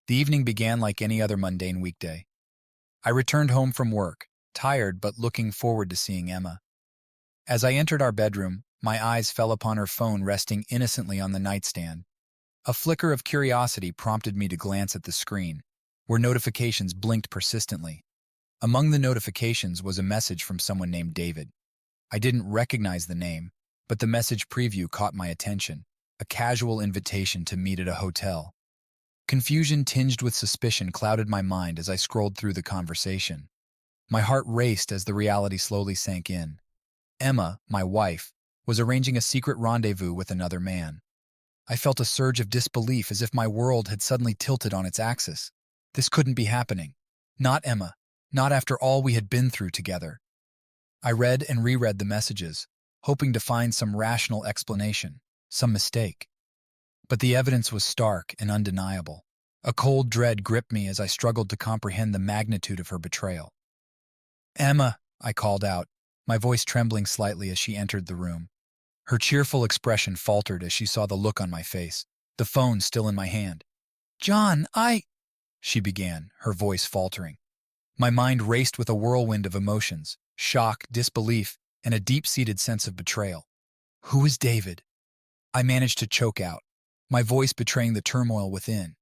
The evening began like any other mundane weekday. I returned home from work, tired but looking forward to seeing Emma. As I entered our bedroom, my eyes fell upon her phone resting innocently on the nightstand. A flicker of curiosity prompted me to glance at the screen, where notifications blinked persistently. Among the notifications was a message from someone named David. I didn't recognize the name, but the message preview caught my attention, a casual invitation to meet at a hotel. Confusion tinged with suspicion clouded my mind as I scrolled through the conversation. My heart raced as the reality slowly sank in. Emma, my wife, was arranging a secret rendezvous with another man. I felt a surge of disbelief as if my world had suddenly tilted on its axis. This couldn't be happening. Not Emma. Not after all we had been through together. I read and reread the messages, hoping to find some rational explanation, some mistake. But the evidence was stark and undeniable. A cold dread gripped me as I struggled to comprehend the magnitude of her betrayal. "Emma," I called out, my voice trembling slightly as she entered the room. Her cheerful expression faltered as she saw the look on my face, the phone still in my hand. "John, she began, her voice faltering. My mind raced with a whirlwind of emotions, shock, disbelief, and a deep-seated sense of betrayal. "Who is David?" I managed to choke out, my voice betraying the turmoil within.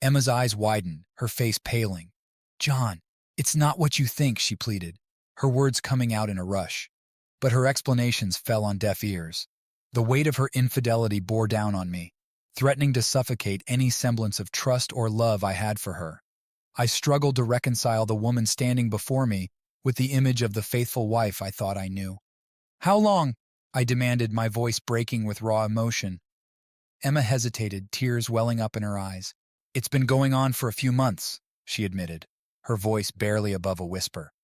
Emma's eyes widened, her face paling. "John, it's not what you think," she pleaded, her words coming out in a rush. But her explanations fell on deaf ears. The weight of her infidelity bore down on me, threatening to suffocate any semblance of trust or love I had for her. I struggled to reconcile the woman standing before me with the image of the faithful wife I thought I knew. "How long?" I demanded, my voice breaking with raw emotion. Emma hesitated, tears welling up in her eyes. "It's been going on for a few months," she admitted, her voice barely above a whisper.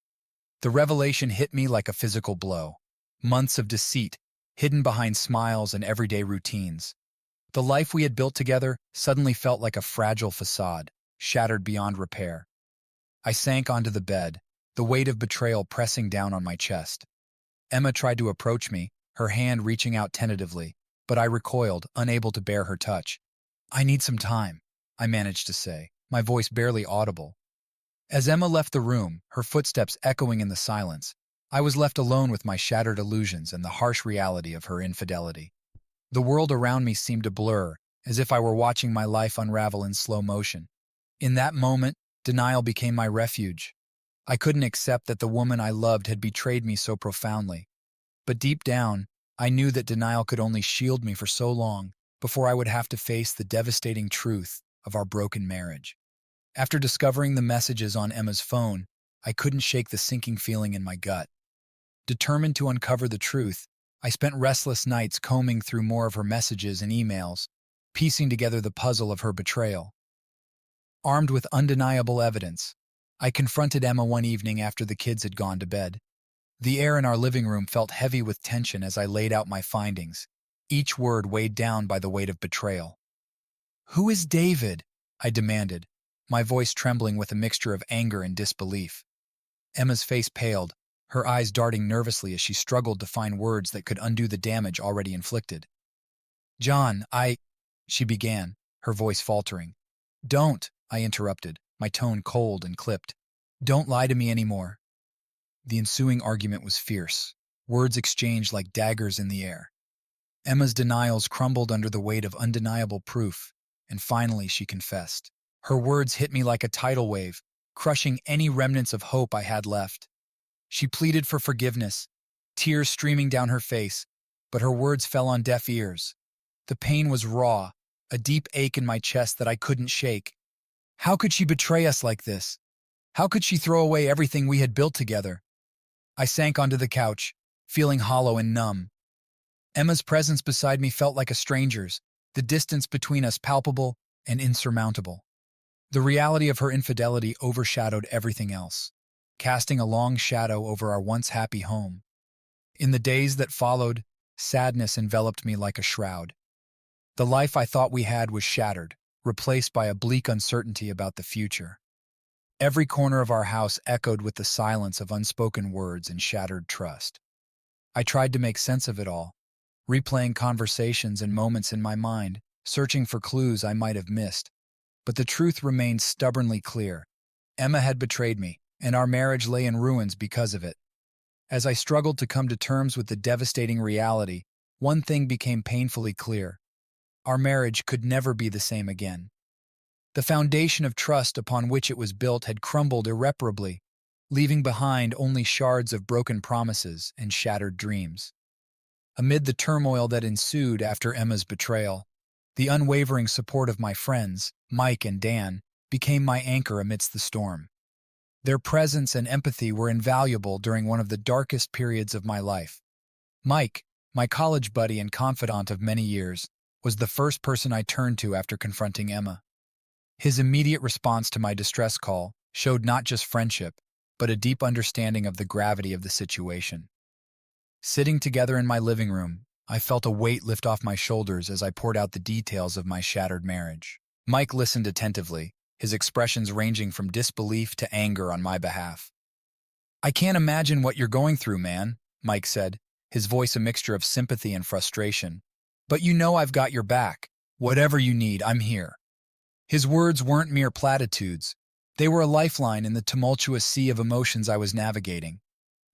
The revelation hit me like a physical blow. Months of deceit, hidden behind smiles and everyday routines. The life we had built together suddenly felt like a fragile facade, shattered beyond repair. I sank onto the bed, the weight of betrayal pressing down on my chest. Emma tried to approach me, her hand reaching out tentatively, but I recoiled, unable to bear her touch. "I need some time," I managed to say, my voice barely audible. As Emma left the room, her footsteps echoing in the silence, I was left alone with my shattered illusions and the harsh reality of her infidelity. The world around me seemed to blur, as if I were watching my life unravel in slow motion. In that moment, denial became my refuge. I couldn't accept that the woman I loved had betrayed me so profoundly. But deep down, I knew that denial could only shield me for so long before I would have to face the devastating truth of our broken marriage. After discovering the messages on Emma's phone, I couldn't shake the sinking feeling in my gut. Determined to uncover the truth, I spent restless nights combing through more of her messages and emails, piecing together the puzzle of her betrayal. Armed with undeniable evidence, I confronted Emma one evening after the kids had gone to bed. The air in our living room felt heavy with tension as I laid out my findings, each word weighed down by the weight of betrayal. "Who is David?" I demanded, my voice trembling with a mixture of anger and disbelief. Emma's face paled, her eyes darting nervously as she struggled to find words that could undo the damage already inflicted. "John, she began, her voice faltering. "Don't," I interrupted, my tone cold and clipped. "Don't lie to me anymore." The ensuing argument was fierce, words exchanged like daggers in the air. Emma's denials crumbled under the weight of undeniable proof, and finally she confessed. Her words hit me like a tidal wave, crushing any remnants of hope I had left. She pleaded for forgiveness, tears streaming down her face, but her words fell on deaf ears. The pain was raw, a deep ache in my chest that I couldn't shake. How could she betray us like this? How could she throw away everything we had built together? I sank onto the couch, feeling hollow and numb. Emma's presence beside me felt like a stranger's, the distance between us palpable and insurmountable. The reality of her infidelity overshadowed everything else, casting a long shadow over our once happy home. In the days that followed, sadness enveloped me like a shroud. The life I thought we had was shattered, replaced by a bleak uncertainty about the future. Every corner of our house echoed with the silence of unspoken words and shattered trust. I tried to make sense of it all, replaying conversations and moments in my mind, searching for clues I might have missed. but the truth remained stubbornly clear. Emma had betrayed me, and our marriage lay in ruins because of it. As I struggled to come to terms with the devastating reality, one thing became painfully clear. Our marriage could never be the same again. The foundation of trust upon which it was built had crumbled irreparably, leaving behind only shards of broken promises and shattered dreams. Amid the turmoil that ensued after Emma's betrayal, the unwavering support of my friends, Mike and Dan, became my anchor amidst the storm. Their presence and empathy were invaluable during one of the darkest periods of my life. Mike, my college buddy and confidant of many years, was the first person I turned to after confronting Emma. His immediate response to my distress call showed not just friendship, but a deep understanding of the gravity of the situation. Sitting together in my living room, I felt a weight lift off my shoulders as I poured out the details of my shattered marriage. Mike listened attentively, his expressions ranging from disbelief to anger on my behalf. "I can't imagine what you're going through, man," Mike said, his voice a mixture of sympathy and frustration. "But you know I've got your back. Whatever you need, I'm here." His words weren't mere platitudes. They were a lifeline in the tumultuous sea of emotions I was navigating.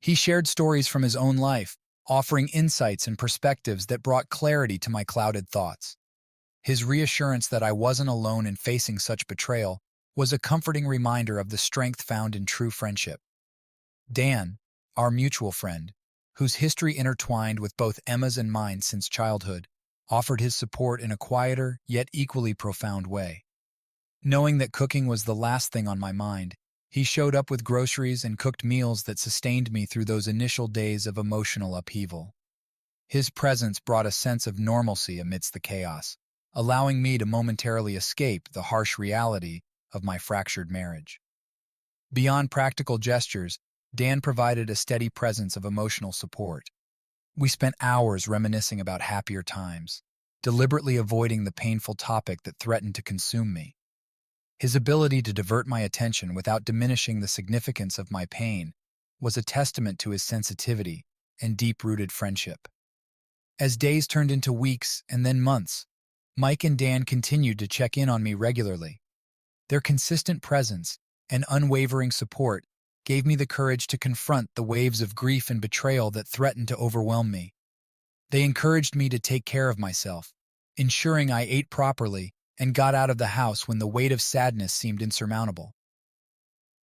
He shared stories from his own life, offering insights and perspectives that brought clarity to my clouded thoughts. His reassurance that I wasn't alone in facing such betrayal was a comforting reminder of the strength found in true friendship. Dan, our mutual friend, whose history intertwined with both Emma's and mine since childhood, offered his support in a quieter yet equally profound way. Knowing that cooking was the last thing on my mind, he showed up with groceries and cooked meals that sustained me through those initial days of emotional upheaval. His presence brought a sense of normalcy amidst the chaos, allowing me to momentarily escape the harsh reality of my fractured marriage. Beyond practical gestures, Dan provided a steady presence of emotional support. We spent hours reminiscing about happier times, deliberately avoiding the painful topic that threatened to consume me. His ability to divert my attention without diminishing the significance of my pain was a testament to his sensitivity and deep-rooted friendship. As days turned into weeks and then months, Mike and Dan continued to check in on me regularly. Their consistent presence and unwavering support gave me the courage to confront the waves of grief and betrayal that threatened to overwhelm me. They encouraged me to take care of myself, ensuring I ate properly and got out of the house when the weight of sadness seemed insurmountable.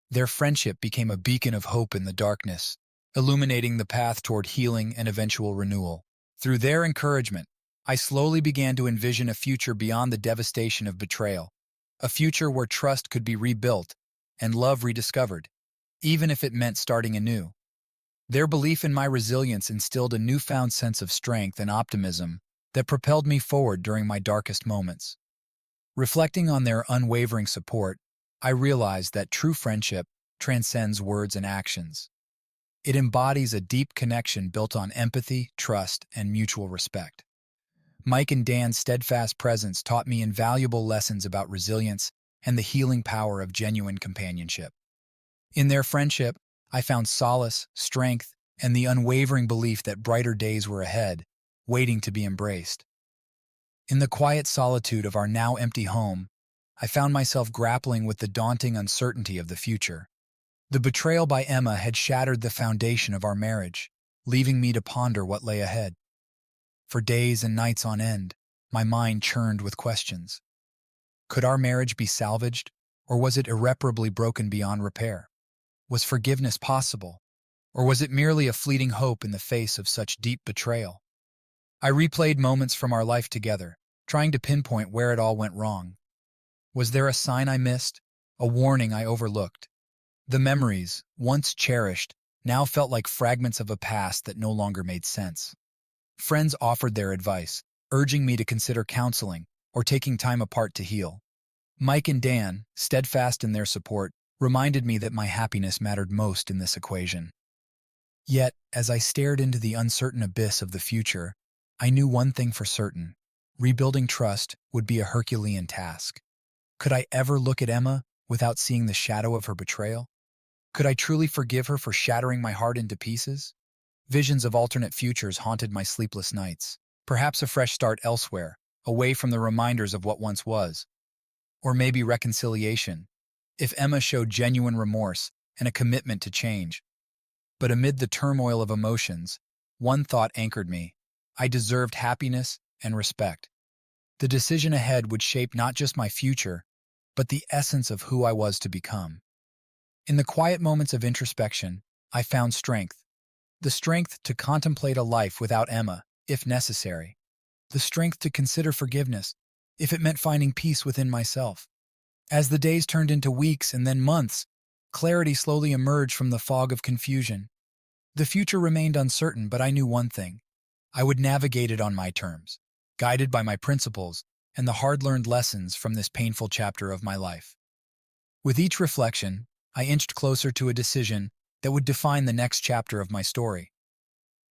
Their friendship became a beacon of hope in the darkness, illuminating the path toward healing and eventual renewal. Through their encouragement, I slowly began to envision a future beyond the devastation of betrayal, a future where trust could be rebuilt and love rediscovered, even if it meant starting anew. Their belief in my resilience instilled a newfound sense of strength and optimism that propelled me forward during my darkest moments. Reflecting on their unwavering support, I realized that true friendship transcends words and actions. It embodies a deep connection built on empathy, trust, and mutual respect. Mike and Dan's steadfast presence taught me invaluable lessons about resilience and the healing power of genuine companionship. In their friendship, I found solace, strength, and the unwavering belief that brighter days were ahead, waiting to be embraced. In the quiet solitude of our now empty home, I found myself grappling with the daunting uncertainty of the future. The betrayal by Emma had shattered the foundation of our marriage, leaving me to ponder what lay ahead. For days and nights on end, my mind churned with questions. Could our marriage be salvaged, or was it irreparably broken beyond repair? Was forgiveness possible, or was it merely a fleeting hope in the face of such deep betrayal? I replayed moments from our life together, trying to pinpoint where it all went wrong. Was there a sign I missed, a warning I overlooked? The memories, once cherished, now felt like fragments of a past that no longer made sense. Friends offered their advice, urging me to consider counseling or taking time apart to heal. Mike and Dan, steadfast in their support, reminded me that my happiness mattered most in this equation. Yet, as I stared into the uncertain abyss of the future, I knew one thing for certain: rebuilding trust would be a Herculean task. Could I ever look at Emma without seeing the shadow of her betrayal? Could I truly forgive her for shattering my heart into pieces? Visions of alternate futures haunted my sleepless nights. Perhaps a fresh start elsewhere, away from the reminders of what once was. or maybe reconciliation, if Emma showed genuine remorse and a commitment to change. But amid the turmoil of emotions, one thought anchored me. I deserved happiness and respect. The decision ahead would shape not just my future, but the essence of who I was to become. In the quiet moments of introspection, I found strength. The strength to contemplate a life without Emma, if necessary. The strength to consider forgiveness, if it meant finding peace within myself. As the days turned into weeks and then months, clarity slowly emerged from the fog of confusion. The future remained uncertain, but I knew one thing. I would navigate it on my terms, guided by my principles and the hard-learned lessons from this painful chapter of my life. With each reflection, I inched closer to a decision that would define the next chapter of my story.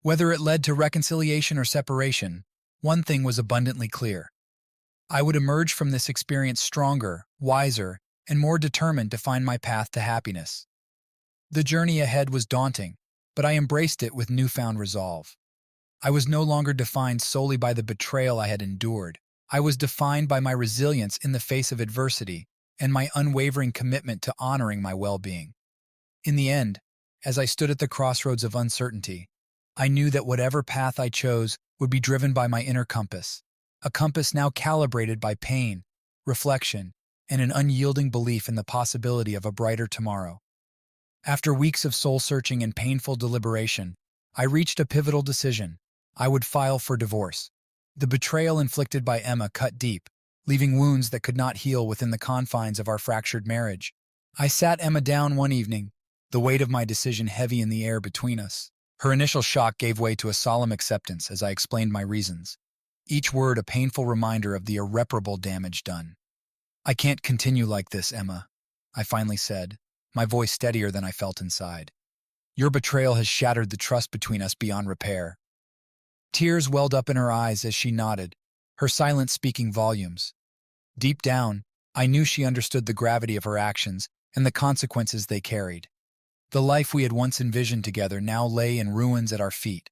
Whether it led to reconciliation or separation, one thing was abundantly clear. I would emerge from this experience stronger, wiser, and more determined to find my path to happiness. The journey ahead was daunting, but I embraced it with newfound resolve. I was no longer defined solely by the betrayal I had endured. I was defined by my resilience in the face of adversity and my unwavering commitment to honoring my well-being. In the end, as I stood at the crossroads of uncertainty, I knew that whatever path I chose would be driven by my inner compass, a compass now calibrated by pain, reflection, and an unyielding belief in the possibility of a brighter tomorrow. After weeks of soul-searching and painful deliberation, I reached a pivotal decision. I would file for divorce. The betrayal inflicted by Emma cut deep, leaving wounds that could not heal within the confines of our fractured marriage. I sat Emma down one evening, the weight of my decision heavy in the air between us. Her initial shock gave way to a solemn acceptance as I explained my reasons, each word a painful reminder of the irreparable damage done. "I can't continue like this, Emma," I finally said, my voice steadier than I felt inside. "Your betrayal has shattered the trust between us beyond repair." Tears welled up in her eyes as she nodded, her silence speaking volumes. Deep down, I knew she understood the gravity of her actions and the consequences they carried. The life we had once envisioned together now lay in ruins at our feet.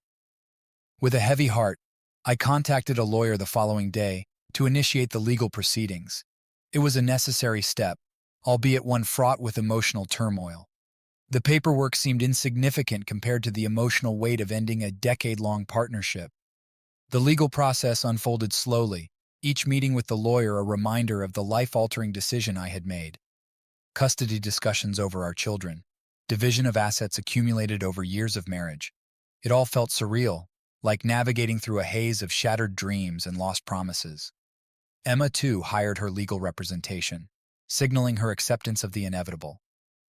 With a heavy heart, I contacted a lawyer the following day to initiate the legal proceedings. It was a necessary step, albeit one fraught with emotional turmoil. The paperwork seemed insignificant compared to the emotional weight of ending a decade-long partnership. The legal process unfolded slowly, each meeting with the lawyer a reminder of the life-altering decision I had made. Custody discussions over our children, division of assets accumulated over years of marriage. It all felt surreal, like navigating through a haze of shattered dreams and lost promises. Emma, too, hired her legal representation, signaling her acceptance of the inevitable.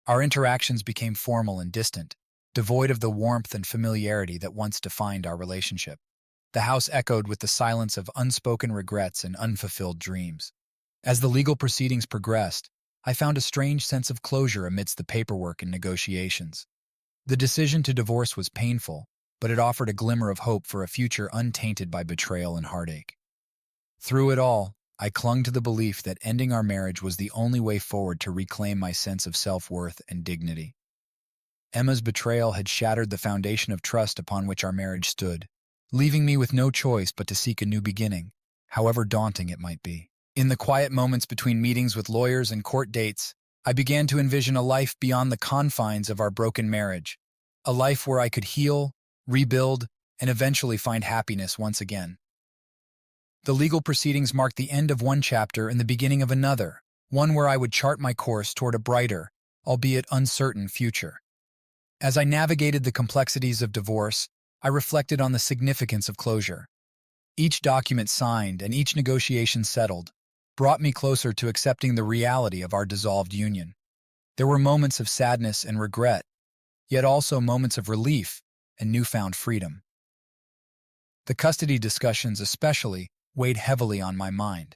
Our interactions became formal and distant, devoid of the warmth and familiarity that once defined our relationship. The house echoed with the silence of unspoken regrets and unfulfilled dreams. As the legal proceedings progressed, I found a strange sense of closure amidst the paperwork and negotiations. The decision to divorce was painful, but it offered a glimmer of hope for a future untainted by betrayal and heartache. Through it all, I clung to the belief that ending our marriage was the only way forward to reclaim my sense of self-worth and dignity. Emma's betrayal had shattered the foundation of trust upon which our marriage stood, leaving me with no choice but to seek a new beginning, however daunting it might be. In the quiet moments between meetings with lawyers and court dates, I began to envision a life beyond the confines of our broken marriage, a life where I could heal, rebuild, and eventually find happiness once again. The legal proceedings marked the end of one chapter and the beginning of another, one where I would chart my course toward a brighter, albeit uncertain, future. As I navigated the complexities of divorce, I reflected on the significance of closure. Each document signed and each negotiation settled brought me closer to accepting the reality of our dissolved union. There were moments of sadness and regret, yet also moments of relief and newfound freedom. The custody discussions especially weighed heavily on my mind.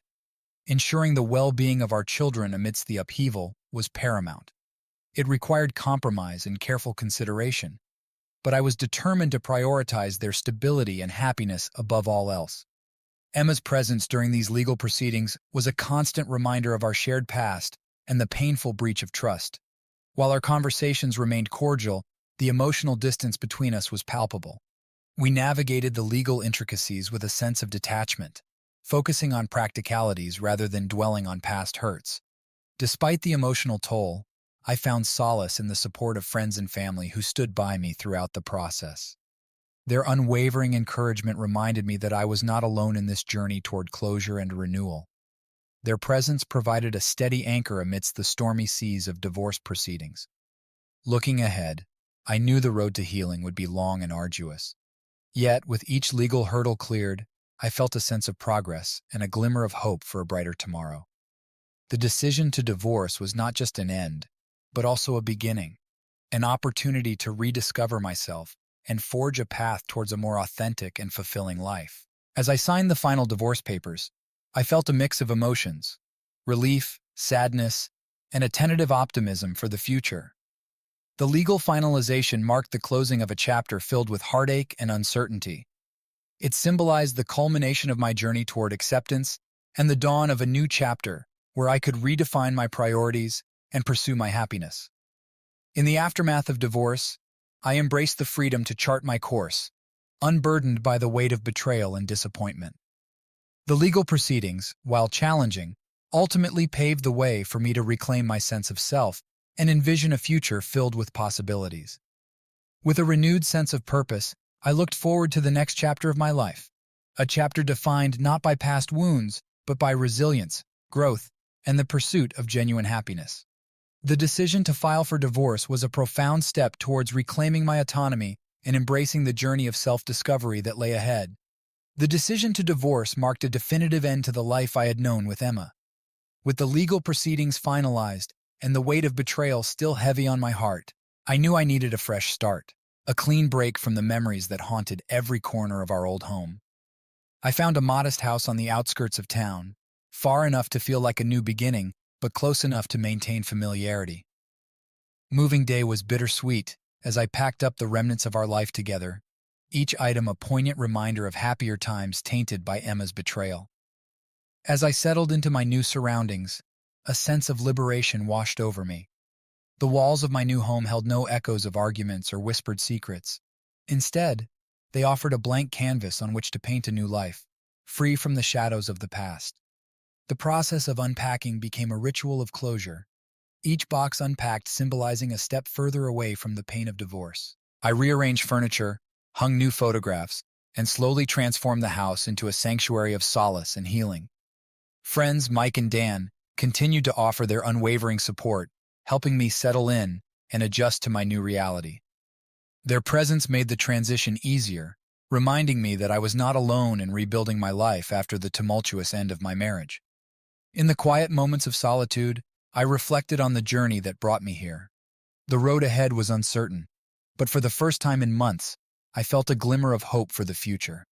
Ensuring the well-being of our children amidst the upheaval was paramount. It required compromise and careful consideration, but I was determined to prioritize their stability and happiness above all else. Emma's presence during these legal proceedings was a constant reminder of our shared past and the painful breach of trust. While our conversations remained cordial, the emotional distance between us was palpable. We navigated the legal intricacies with a sense of detachment, focusing on practicalities rather than dwelling on past hurts. Despite the emotional toll, I found solace in the support of friends and family who stood by me throughout the process. Their unwavering encouragement reminded me that I was not alone in this journey toward closure and renewal. Their presence provided a steady anchor amidst the stormy seas of divorce proceedings. Looking ahead, I knew the road to healing would be long and arduous. Yet, with each legal hurdle cleared, I felt a sense of progress and a glimmer of hope for a brighter tomorrow. The decision to divorce was not just an end, but also a beginning, an opportunity to rediscover myself and forge a path towards a more authentic and fulfilling life. As I signed the final divorce papers, I felt a mix of emotions: relief, sadness, and a tentative optimism for the future. The legal finalization marked the closing of a chapter filled with heartache and uncertainty. It symbolized the culmination of my journey toward acceptance and the dawn of a new chapter where I could redefine my priorities and pursue my happiness. In the aftermath of divorce, I embraced the freedom to chart my course, unburdened by the weight of betrayal and disappointment. The legal proceedings, while challenging, ultimately paved the way for me to reclaim my sense of self and envision a future filled with possibilities. With a renewed sense of purpose, I looked forward to the next chapter of my life, a chapter defined not by past wounds, but by resilience, growth, and the pursuit of genuine happiness. The decision to file for divorce was a profound step towards reclaiming my autonomy and embracing the journey of self-discovery that lay ahead. The decision to divorce marked a definitive end to the life I had known with Emma. With the legal proceedings finalized and the weight of betrayal still heavy on my heart, I knew I needed a fresh start, a clean break from the memories that haunted every corner of our old home. I found a modest house on the outskirts of town, far enough to feel like a new beginning, but close enough to maintain familiarity. Moving day was bittersweet as I packed up the remnants of our life together, each item a poignant reminder of happier times tainted by Emma's betrayal. As I settled into my new surroundings, a sense of liberation washed over me. The walls of my new home held no echoes of arguments or whispered secrets. Instead, they offered a blank canvas on which to paint a new life, free from the shadows of the past. The process of unpacking became a ritual of closure, each box unpacked symbolizing a step further away from the pain of divorce. I rearranged furniture, hung new photographs, and slowly transformed the house into a sanctuary of solace and healing. Friends Mike and Dan continued to offer their unwavering support, helping me settle in and adjust to my new reality. Their presence made the transition easier, reminding me that I was not alone in rebuilding my life after the tumultuous end of my marriage. In the quiet moments of solitude, I reflected on the journey that brought me here. The road ahead was uncertain, but for the first time in months, I felt a glimmer of hope for the future.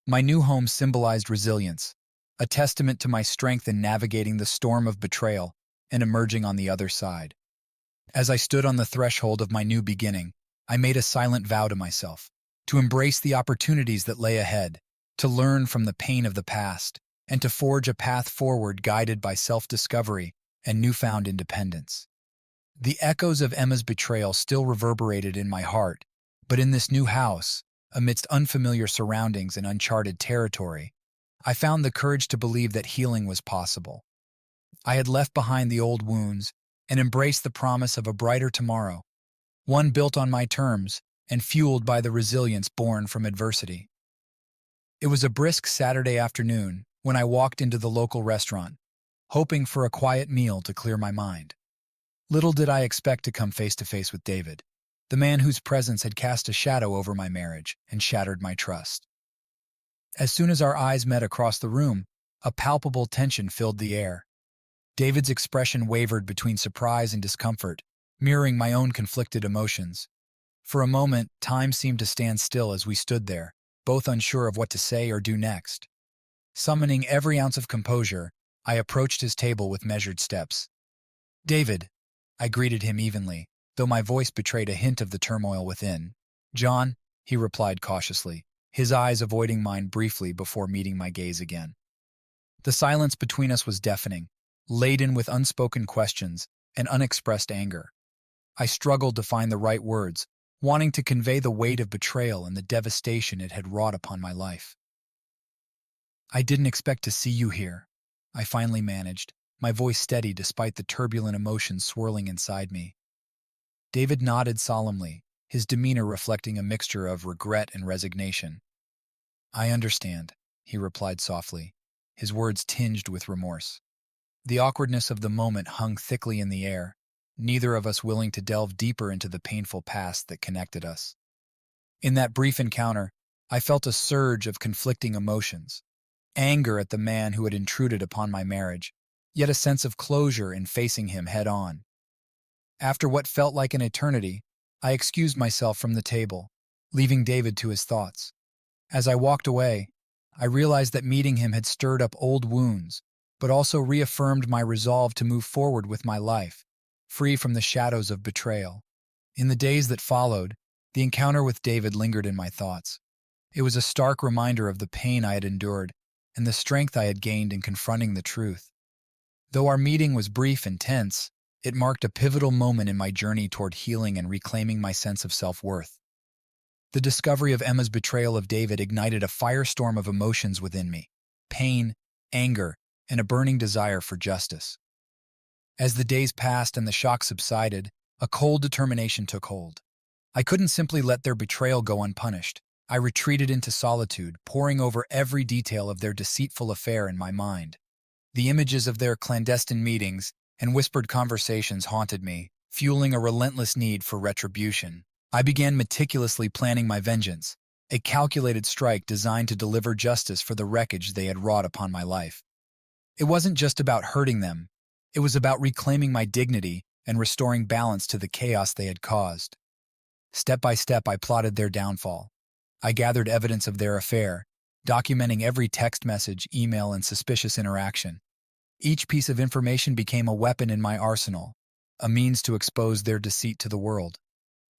My new home symbolized resilience, a testament to my strength in navigating the storm of betrayal and emerging on the other side. As I stood on the threshold of my new beginning, I made a silent vow to myself, to embrace the opportunities that lay ahead, to learn from the pain of the past, and to forge a path forward guided by self-discovery and newfound independence. The echoes of Emma's betrayal still reverberated in my heart, but in this new house, amidst unfamiliar surroundings and uncharted territory, I found the courage to believe that healing was possible. I had left behind the old wounds and embraced the promise of a brighter tomorrow, one built on my terms and fueled by the resilience born from adversity. It was a brisk Saturday afternoon when I walked into the local restaurant, hoping for a quiet meal to clear my mind. Little did I expect to come face to face with David, the man whose presence had cast a shadow over my marriage and shattered my trust. As soon as our eyes met across the room, a palpable tension filled the air. David's expression wavered between surprise and discomfort, mirroring my own conflicted emotions. For a moment, time seemed to stand still as we stood there, both unsure of what to say or do next. Summoning every ounce of composure, I approached his table with measured steps. "David," I greeted him evenly, though my voice betrayed a hint of the turmoil within. "John," he replied cautiously, his eyes avoiding mine briefly before meeting my gaze again. The silence between us was deafening, laden with unspoken questions and unexpressed anger. I struggled to find the right words, wanting to convey the weight of betrayal and the devastation it had wrought upon my life. "I didn't expect to see you here," I finally managed, my voice steady despite the turbulent emotions swirling inside me. David nodded solemnly, his demeanor reflecting a mixture of regret and resignation. "I understand," he replied softly, his words tinged with remorse. The awkwardness of the moment hung thickly in the air, neither of us willing to delve deeper into the painful past that connected us. In that brief encounter, I felt a surge of conflicting emotions: anger at the man who had intruded upon my marriage, yet a sense of closure in facing him head-on. After what felt like an eternity, I excused myself from the table, leaving David to his thoughts. As I walked away, I realized that meeting him had stirred up old wounds, but also reaffirmed my resolve to move forward with my life, free from the shadows of betrayal. In the days that followed, the encounter with David lingered in my thoughts. It was a stark reminder of the pain I had endured and the strength I had gained in confronting the truth. Though our meeting was brief and tense, it marked a pivotal moment in my journey toward healing and reclaiming my sense of self-worth. The discovery of Emma's betrayal of David ignited a firestorm of emotions within me: pain, anger, and a burning desire for justice. As the days passed and the shock subsided, a cold determination took hold. I couldn't simply let their betrayal go unpunished. I retreated into solitude, poring over every detail of their deceitful affair in my mind. The images of their clandestine meetings and whispered conversations haunted me, fueling a relentless need for retribution. I began meticulously planning my vengeance, a calculated strike designed to deliver justice for the wreckage they had wrought upon my life. It wasn't just about hurting them, it was about reclaiming my dignity and restoring balance to the chaos they had caused. Step by step, I plotted their downfall. I gathered evidence of their affair, documenting every text message, email, and suspicious interaction. Each piece of information became a weapon in my arsenal, a means to expose their deceit to the world.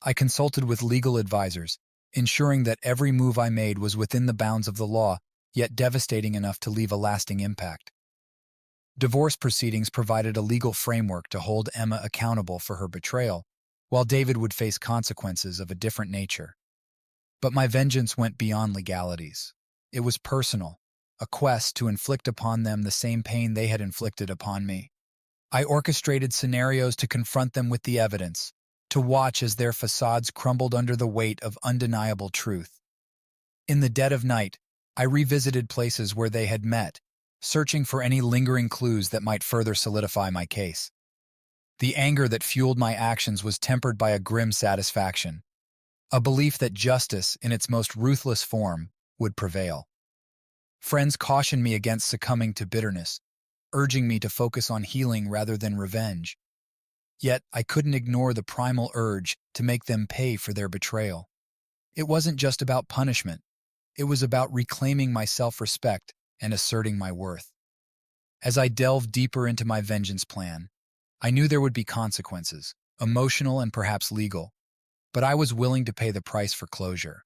I consulted with legal advisors, ensuring that every move I made was within the bounds of the law, yet devastating enough to leave a lasting impact. Divorce proceedings provided a legal framework to hold Emma accountable for her betrayal, while David would face consequences of a different nature. But my vengeance went beyond legalities. It was personal, a quest to inflict upon them the same pain they had inflicted upon me. I orchestrated scenarios to confront them with the evidence, to watch as their facades crumbled under the weight of undeniable truth. In the dead of night, I revisited places where they had met, searching for any lingering clues that might further solidify my case. The anger that fueled my actions was tempered by a grim satisfaction, a belief that justice, in its most ruthless form, would prevail. Friends cautioned me against succumbing to bitterness, urging me to focus on healing rather than revenge. Yet I couldn't ignore the primal urge to make them pay for their betrayal. It wasn't just about punishment. It was about reclaiming my self-respect and asserting my worth. As I delved deeper into my vengeance plan, I knew there would be consequences, emotional and perhaps legal, but I was willing to pay the price for closure,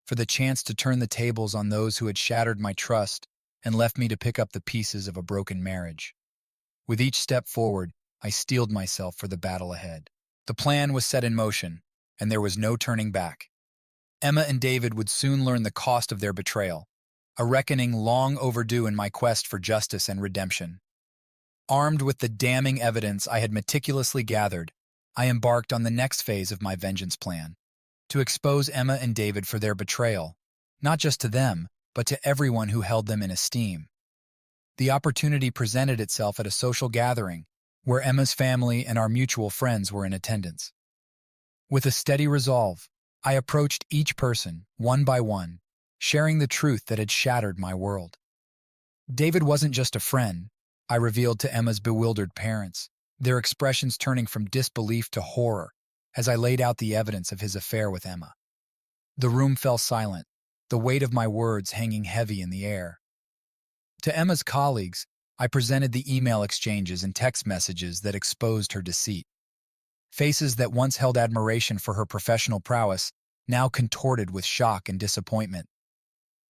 for the chance to turn the tables on those who had shattered my trust and left me to pick up the pieces of a broken marriage. With each step forward, I steeled myself for the battle ahead. The plan was set in motion, and there was no turning back. Emma and David would soon learn the cost of their betrayal, a reckoning long overdue in my quest for justice and redemption. Armed with the damning evidence I had meticulously gathered, I embarked on the next phase of my vengeance plan: to expose Emma and David for their betrayal, not just to them, but to everyone who held them in esteem. The opportunity presented itself at a social gathering, where Emma's family and our mutual friends were in attendance. With a steady resolve, I approached each person, one by one, sharing the truth that had shattered my world. David wasn't just a friend, I revealed to Emma's bewildered parents, their expressions turning from disbelief to horror as I laid out the evidence of his affair with Emma. The room fell silent, the weight of my words hanging heavy in the air. To Emma's colleagues, I presented the email exchanges and text messages that exposed her deceit. Faces that once held admiration for her professional prowess now contorted with shock and disappointment.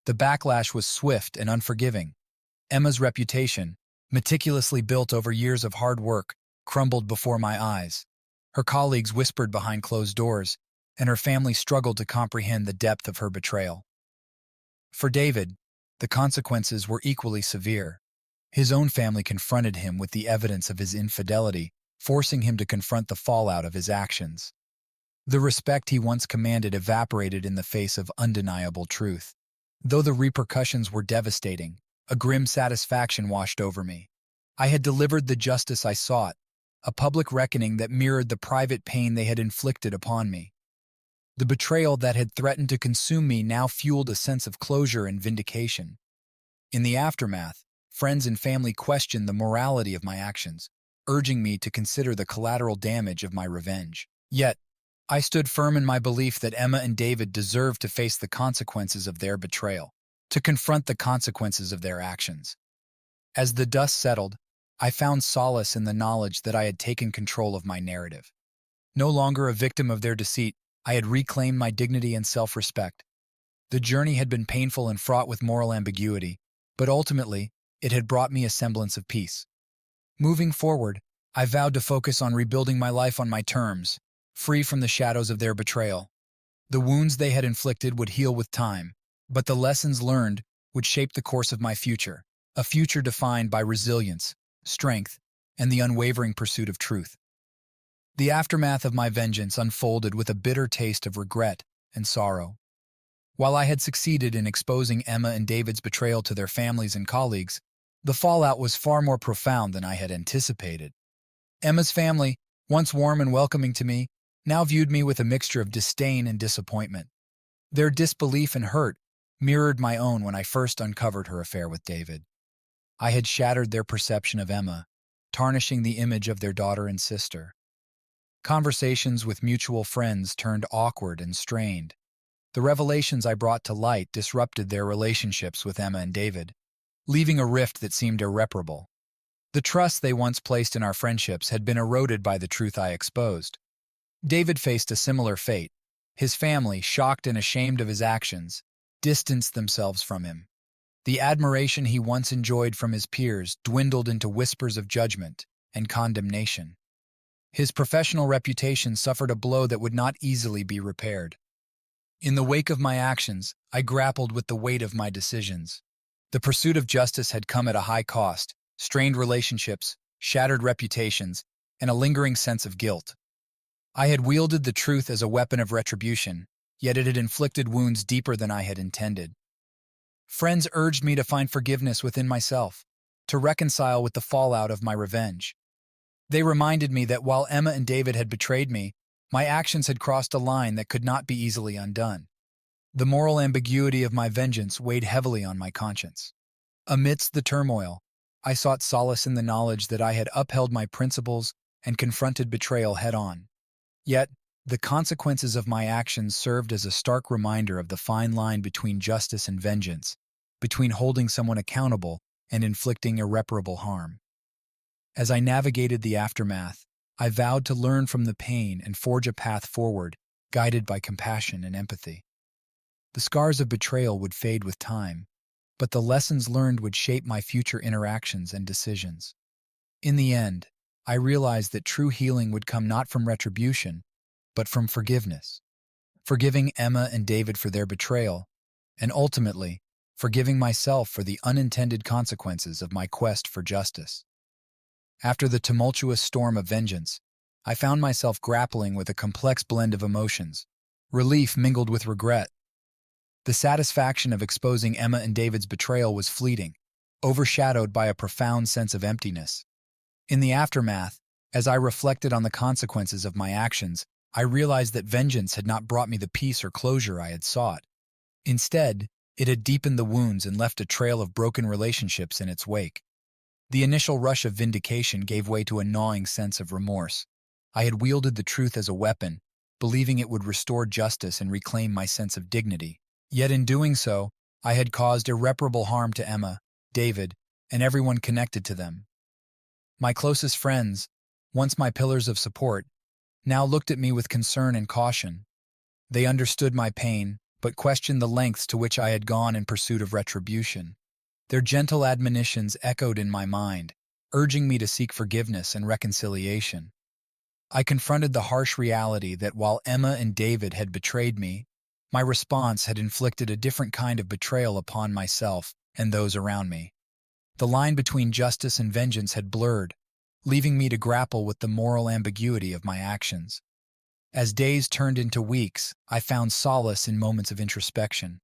The backlash was swift and unforgiving. Emma's reputation, meticulously built over years of hard work, crumbled before my eyes. Her colleagues whispered behind closed doors, and her family struggled to comprehend the depth of her betrayal. For David, the consequences were equally severe. His own family confronted him with the evidence of his infidelity, forcing him to confront the fallout of his actions. The respect he once commanded evaporated in the face of undeniable truth. Though the repercussions were devastating, a grim satisfaction washed over me. I had delivered the justice I sought, a public reckoning that mirrored the private pain they had inflicted upon me. The betrayal that had threatened to consume me now fueled a sense of closure and vindication. In the aftermath, friends and family questioned the morality of my actions, urging me to consider the collateral damage of my revenge. Yet, I stood firm in my belief that Emma and David deserved to face the consequences of their betrayal, to confront the consequences of their actions. As the dust settled, I found solace in the knowledge that I had taken control of my narrative. No longer a victim of their deceit, I had reclaimed my dignity and self-respect. The journey had been painful and fraught with moral ambiguity, but ultimately, it had brought me a semblance of peace. Moving forward, I vowed to focus on rebuilding my life on my terms, free from the shadows of their betrayal. The wounds they had inflicted would heal with time, but the lessons learned would shape the course of my future, a future defined by resilience, strength, and the unwavering pursuit of truth. The aftermath of my vengeance unfolded with a bitter taste of regret and sorrow. While I had succeeded in exposing Emma and David's betrayal to their families and colleagues, the fallout was far more profound than I had anticipated. Emma's family, once warm and welcoming to me, now viewed me with a mixture of disdain and disappointment. Their disbelief and hurt mirrored my own when I first uncovered her affair with David. I had shattered their perception of Emma, tarnishing the image of their daughter and sister. Conversations with mutual friends turned awkward and strained. The revelations I brought to light disrupted their relationships with Emma and David, leaving a rift that seemed irreparable. The trust they once placed in our friendships had been eroded by the truth I exposed. David faced a similar fate. His family, shocked and ashamed of his actions, distanced themselves from him. The admiration he once enjoyed from his peers dwindled into whispers of judgment and condemnation. His professional reputation suffered a blow that would not easily be repaired. In the wake of my actions, I grappled with the weight of my decisions. The pursuit of justice had come at a high cost, strained relationships, shattered reputations, and a lingering sense of guilt. I had wielded the truth as a weapon of retribution, yet it had inflicted wounds deeper than I had intended. Friends urged me to find forgiveness within myself, to reconcile with the fallout of my revenge. They reminded me that while Emma and David had betrayed me, my actions had crossed a line that could not be easily undone. The moral ambiguity of my vengeance weighed heavily on my conscience. Amidst the turmoil, I sought solace in the knowledge that I had upheld my principles and confronted betrayal head-on. Yet, the consequences of my actions served as a stark reminder of the fine line between justice and vengeance, between holding someone accountable and inflicting irreparable harm. As I navigated the aftermath, I vowed to learn from the pain and forge a path forward, guided by compassion and empathy. The scars of betrayal would fade with time, but the lessons learned would shape my future interactions and decisions. In the end, I realized that true healing would come not from retribution, but from forgiveness. Forgiving Emma and David for their betrayal, and ultimately, forgiving myself for the unintended consequences of my quest for justice. After the tumultuous storm of vengeance, I found myself grappling with a complex blend of emotions, relief mingled with regret. The satisfaction of exposing Emma and David's betrayal was fleeting, overshadowed by a profound sense of emptiness. In the aftermath, as I reflected on the consequences of my actions, I realized that vengeance had not brought me the peace or closure I had sought. Instead, it had deepened the wounds and left a trail of broken relationships in its wake. The initial rush of vindication gave way to a gnawing sense of remorse. I had wielded the truth as a weapon, believing it would restore justice and reclaim my sense of dignity. Yet in doing so, I had caused irreparable harm to Emma, David, and everyone connected to them. My closest friends, once my pillars of support, now looked at me with concern and caution. They understood my pain, but questioned the lengths to which I had gone in pursuit of retribution. Their gentle admonitions echoed in my mind, urging me to seek forgiveness and reconciliation. I confronted the harsh reality that while Emma and David had betrayed me, my response had inflicted a different kind of betrayal upon myself and those around me. The line between justice and vengeance had blurred, leaving me to grapple with the moral ambiguity of my actions. As days turned into weeks, I found solace in moments of introspection.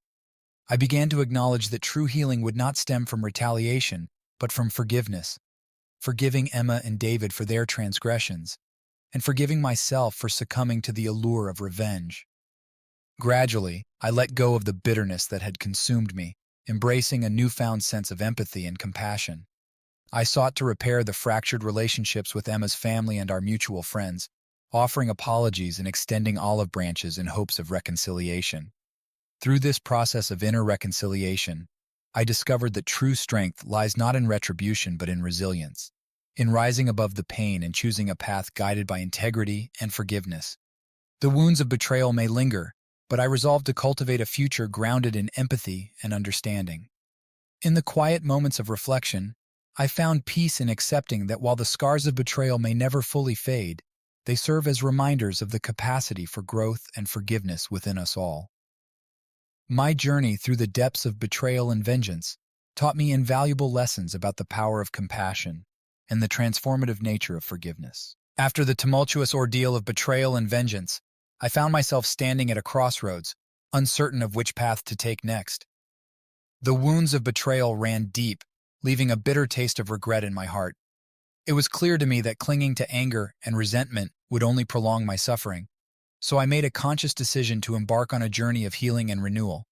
I began to acknowledge that true healing would not stem from retaliation, but from forgiveness. Forgiving Emma and David for their transgressions, and forgiving myself for succumbing to the allure of revenge. Gradually, I let go of the bitterness that had consumed me, embracing a newfound sense of empathy and compassion. I sought to repair the fractured relationships with Emma's family and our mutual friends, offering apologies and extending olive branches in hopes of reconciliation. Through this process of inner reconciliation, I discovered that true strength lies not in retribution but in resilience, in rising above the pain and choosing a path guided by integrity and forgiveness. The wounds of betrayal may linger, but I resolved to cultivate a future grounded in empathy and understanding. In the quiet moments of reflection, I found peace in accepting that while the scars of betrayal may never fully fade, they serve as reminders of the capacity for growth and forgiveness within us all. My journey through the depths of betrayal and vengeance taught me invaluable lessons about the power of compassion and the transformative nature of forgiveness. After the tumultuous ordeal of betrayal and vengeance, I found myself standing at a crossroads, uncertain of which path to take next. The wounds of betrayal ran deep, leaving a bitter taste of regret in my heart. It was clear to me that clinging to anger and resentment would only prolong my suffering, so I made a conscious decision to embark on a journey of healing and renewal.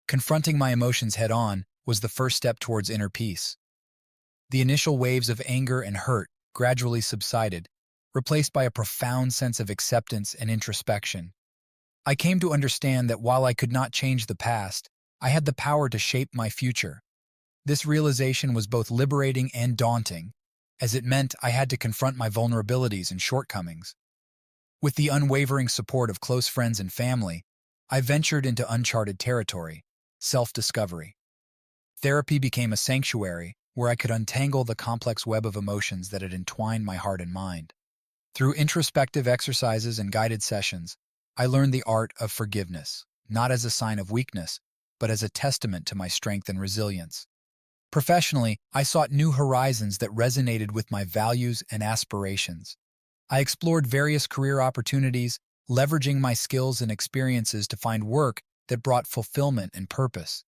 Confronting my emotions head-on was the first step towards inner peace. The initial waves of anger and hurt gradually subsided, replaced by a profound sense of acceptance and introspection. I came to understand that while I could not change the past, I had the power to shape my future. This realization was both liberating and daunting, as it meant I had to confront my vulnerabilities and shortcomings. With the unwavering support of close friends and family, I ventured into uncharted territory, self-discovery. Therapy became a sanctuary where I could untangle the complex web of emotions that had entwined my heart and mind. Through introspective exercises and guided sessions, I learned the art of forgiveness, not as a sign of weakness, but as a testament to my strength and resilience. Professionally, I sought new horizons that resonated with my values and aspirations. I explored various career opportunities, leveraging my skills and experiences to find work that brought fulfillment and purpose.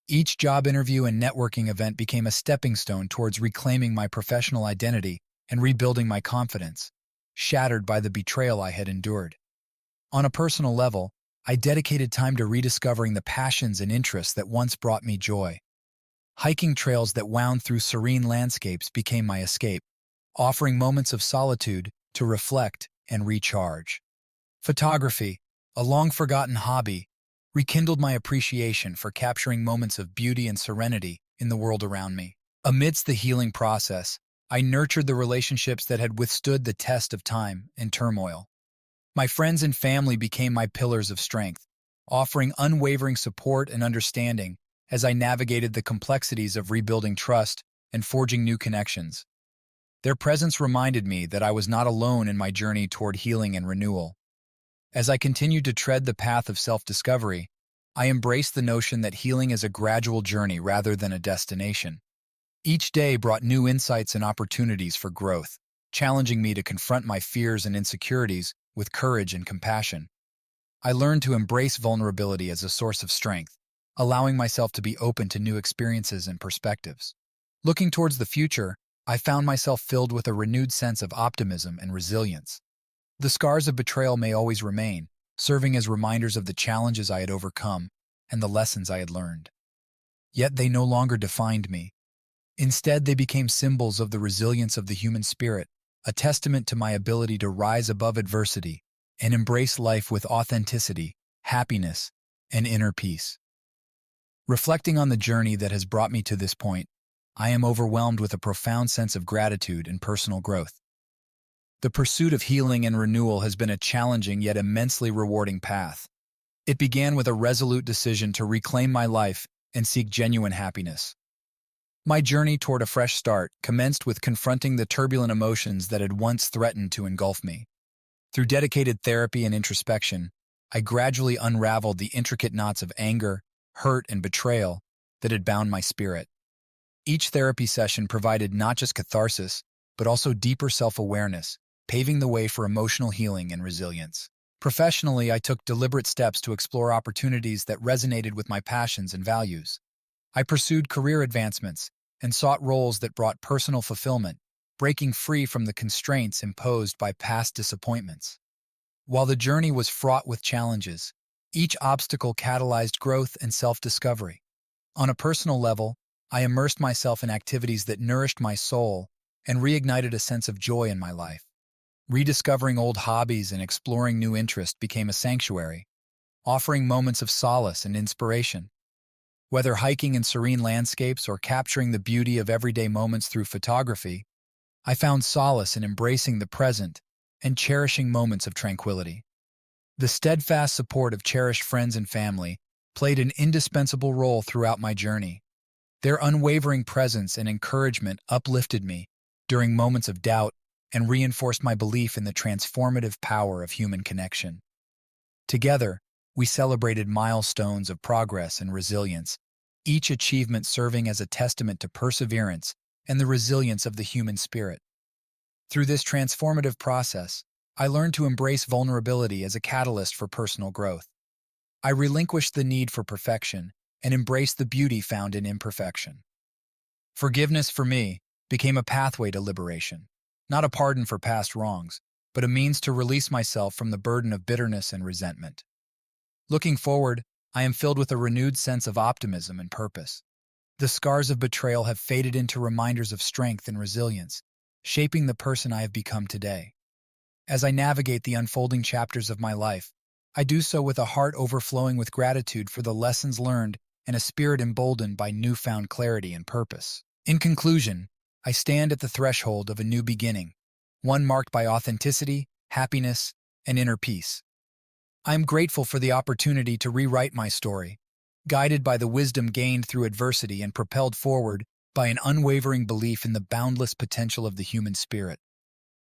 Each job interview and networking event became a stepping stone towards reclaiming my professional identity and rebuilding my confidence, shattered by the betrayal I had endured. On a personal level, I dedicated time to rediscovering the passions and interests that once brought me joy. Hiking trails that wound through serene landscapes became my escape, offering moments of solitude to reflect and recharge. Photography, a long-forgotten hobby, rekindled my appreciation for capturing moments of beauty and serenity in the world around me. Amidst the healing process, I nurtured the relationships that had withstood the test of time and turmoil. My friends and family became my pillars of strength, offering unwavering support and understanding as I navigated the complexities of rebuilding trust and forging new connections. Their presence reminded me that I was not alone in my journey toward healing and renewal. As I continued to tread the path of self-discovery, I embraced the notion that healing is a gradual journey rather than a destination. Each day brought new insights and opportunities for growth, challenging me to confront my fears and insecurities with courage and compassion. I learned to embrace vulnerability as a source of strength, allowing myself to be open to new experiences and perspectives. Looking towards the future, I found myself filled with a renewed sense of optimism and resilience. The scars of betrayal may always remain, serving as reminders of the challenges I had overcome and the lessons I had learned. Yet they no longer defined me. Instead, they became symbols of the resilience of the human spirit, a testament to my ability to rise above adversity and embrace life with authenticity, happiness, and inner peace. Reflecting on the journey that has brought me to this point, I am overwhelmed with a profound sense of gratitude and personal growth. The pursuit of healing and renewal has been a challenging yet immensely rewarding path. It began with a resolute decision to reclaim my life and seek genuine happiness. My journey toward a fresh start commenced with confronting the turbulent emotions that had once threatened to engulf me. Through dedicated therapy and introspection, I gradually unraveled the intricate knots of anger, hurt, and betrayal that had bound my spirit. Each therapy session provided not just catharsis, but also deeper self-awareness, paving the way for emotional healing and resilience. Professionally, I took deliberate steps to explore opportunities that resonated with my passions and values. I pursued career advancements and sought roles that brought personal fulfillment, breaking free from the constraints imposed by past disappointments. While the journey was fraught with challenges, each obstacle catalyzed growth and self-discovery. On a personal level, I immersed myself in activities that nourished my soul and reignited a sense of joy in my life. Rediscovering old hobbies and exploring new interests became a sanctuary, offering moments of solace and inspiration. Whether hiking in serene landscapes or capturing the beauty of everyday moments through photography, I found solace in embracing the present and cherishing moments of tranquility. The steadfast support of cherished friends and family played an indispensable role throughout my journey. Their unwavering presence and encouragement uplifted me during moments of doubt and reinforced my belief in the transformative power of human connection. Together, we celebrated milestones of progress and resilience, each achievement serving as a testament to perseverance and the resilience of the human spirit. Through this transformative process, I learned to embrace vulnerability as a catalyst for personal growth. I relinquished the need for perfection and embraced the beauty found in imperfection. Forgiveness, for me, became a pathway to liberation, not a pardon for past wrongs, but a means to release myself from the burden of bitterness and resentment. Looking forward, I am filled with a renewed sense of optimism and purpose. The scars of betrayal have faded into reminders of strength and resilience, shaping the person I have become today. As I navigate the unfolding chapters of my life, I do so with a heart overflowing with gratitude for the lessons learned and a spirit emboldened by newfound clarity and purpose. In conclusion, I stand at the threshold of a new beginning, one marked by authenticity, happiness, and inner peace. I am grateful for the opportunity to rewrite my story, guided by the wisdom gained through adversity and propelled forward by an unwavering belief in the boundless potential of the human spirit.